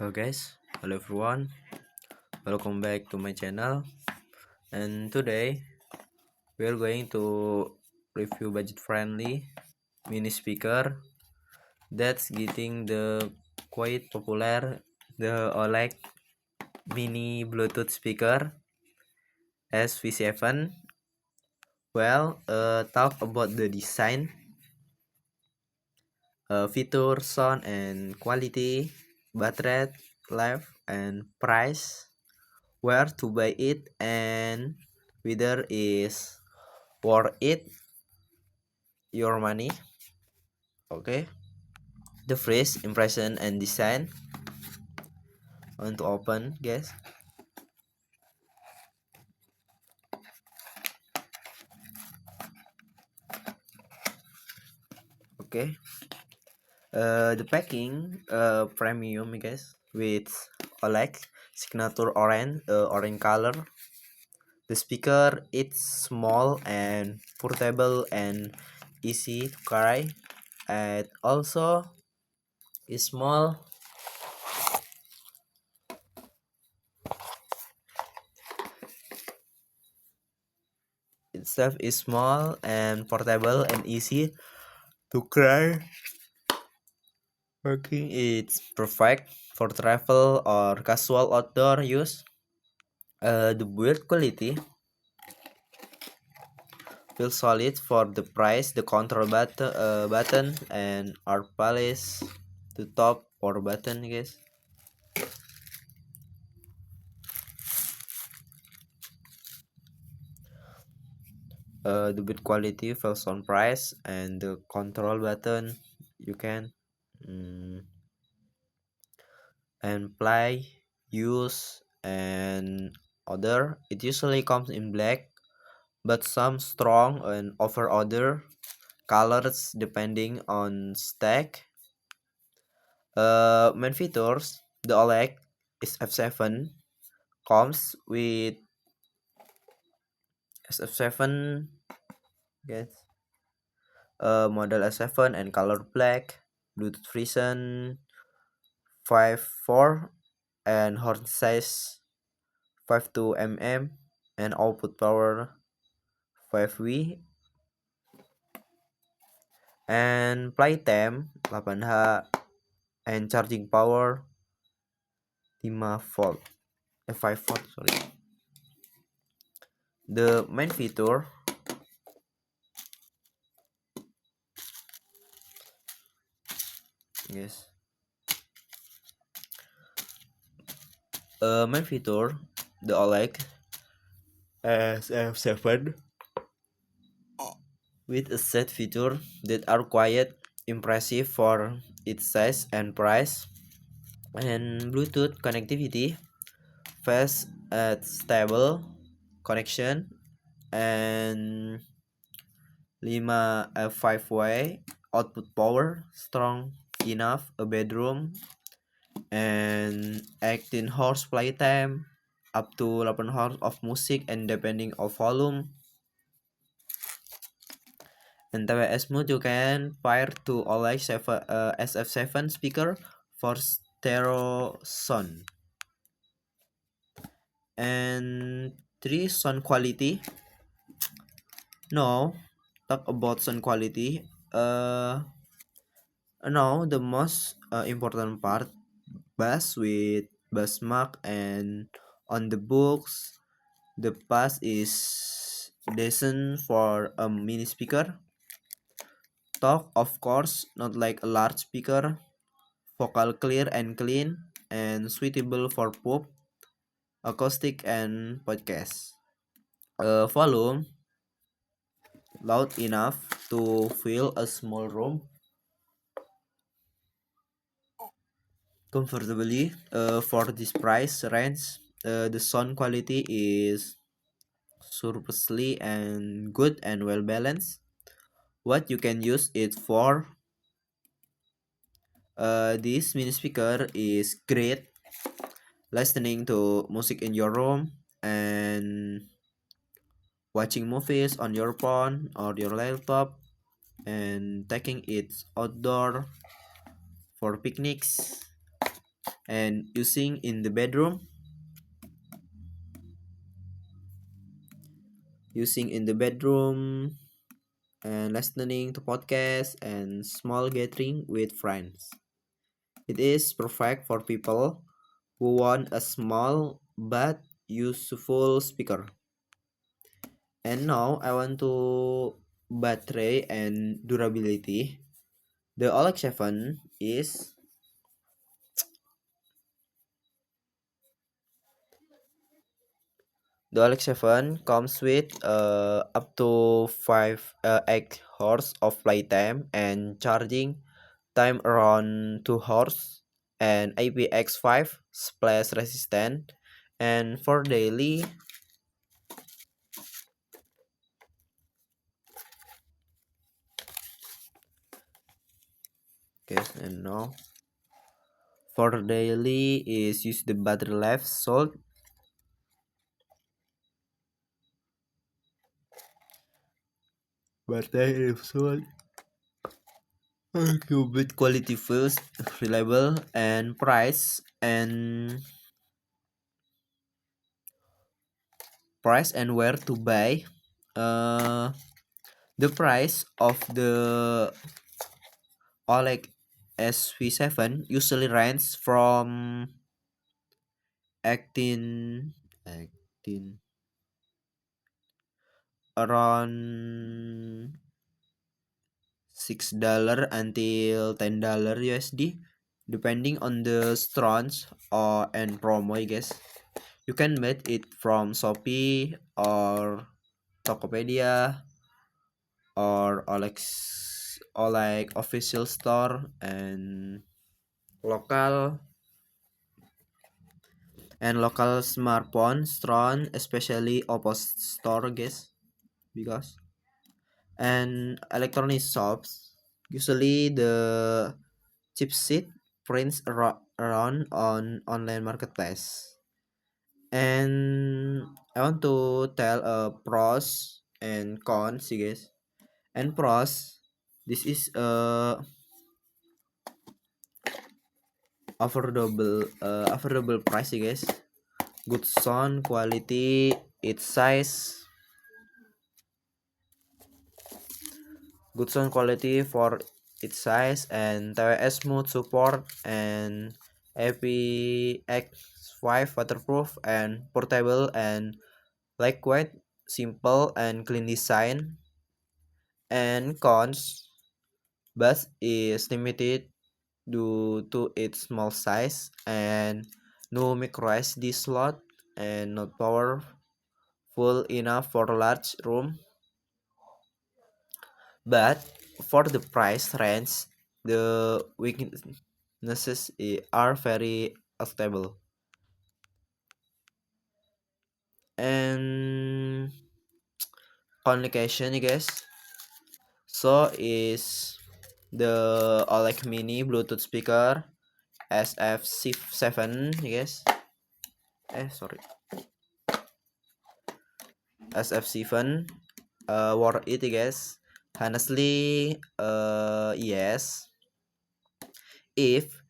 Hello everyone, welcome back to my channel. And today we are going to review budget-friendly mini speaker that's getting the quite popular, the OLED mini Bluetooth speaker SV7. Talk about the design, feature, sound, and quality, battery life, and price. Where to buy it and whether is worth it your money. Okay, the first impression and design. Want to open, guys? Okay, the packing premium, guys, with OLED signature orange color. The speaker it's small and portable and easy to carry, and also is small itself is small and portable and easy to carry. Working it's perfect for travel or casual outdoor use. The build quality feels solid for the price. The control button and our place to top or button, guys. The build quality feels on price and the control button you can mm, and play, use, and other. It usually comes in black, but some strong and offer other colors depending on stack. Main features, the OLED is F7 comes with SF7, yes, model S7 and color black, Bluetooth version 5.4 and horn size 52 mm and output power 5W and playtime 8H and charging power 5 volt 5 volt, sorry. The main feature, yes, main feature, the OLED SF7 with a set feature that are quite impressive for its size and price, and Bluetooth connectivity, fast and stable connection, and 5way output power strong enough a bedroom, and 18 horse playtime up to 11 horse of music and depending of volume. And TWS mode you can pair to OLED SF7 speaker for stereo sound. And 3 sound quality. No, talk about sound quality. Now the most important part, bass with bass mark, and on the books the bass is decent for a mini speaker. Talk of course not like a large speaker, vocal clear and clean and suitable for pop, acoustic and podcast. Volume loud enough to fill a small room comfortably. For this price range, the sound quality is surprisingly and good and well balanced. What you can use it for? This mini speaker is great listening to music in your room and watching movies on your phone or your laptop and taking it outdoor for picnics and using in the bedroom and listening to podcasts and small gathering with friends. It is perfect for people who want a small but useful speaker. And now I want to battery and durability. The OLED 7 is the OLED 7 comes with up to 8 hours of playtime and charging time around 2 hours and IPX5 splash resistant and for daily. Okay, and now for daily is use the battery life salt battery salt with quality first, reliable and price and where to buy. uh the price of the OLED SV7 usually ranges from 18 18 around $6 until $10 USD depending on the strands or and promo, I guess. You can get it from Shopee or Tokopedia or Oleg official store and local local smartphone store, especially Oppo store, I guess, because and electronic shops usually the chipset prints around on online marketplace. And I want to tell pros and cons, you guys. And pros, this is affordable price, you guys. Good sound quality, its size, good sound quality for its size and TWS smooth support and IPX5 waterproof and portable and lightweight, simple and clean design. And cons, bus is limited due to its small size and no micro SD slot and not powerful enough for large room. But for the price range, the weaknesses are very acceptable. And communication, I guess. So is the OLED Mini Bluetooth speaker SF7, I guess. Sorry, SF7. Worth it, I guess. Honestly, yes. If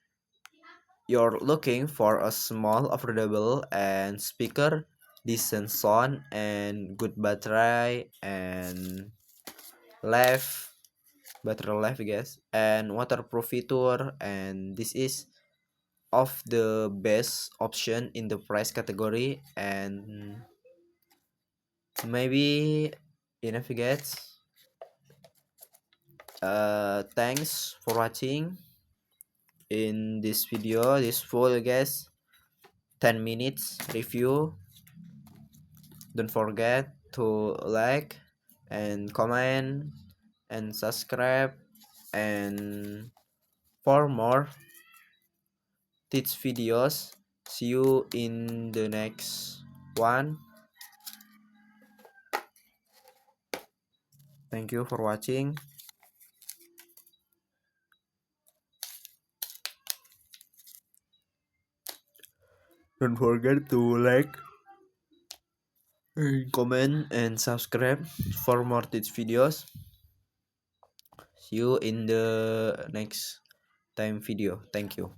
you're looking for a small, affordable, and speaker, decent sound, and good battery, and life, battery life, I guess, and waterproof feature, and this is of the best option in the price category, and maybe enough, guys. Thanks for watching in this video, this full, I guess, 10 minutes review. Don't forget to like and comment and subscribe and for more tips videos. See you in the next one. Thank you for watching. Don't forget to like and comment and subscribe for more tips videos. See you in the next time video. Thank you.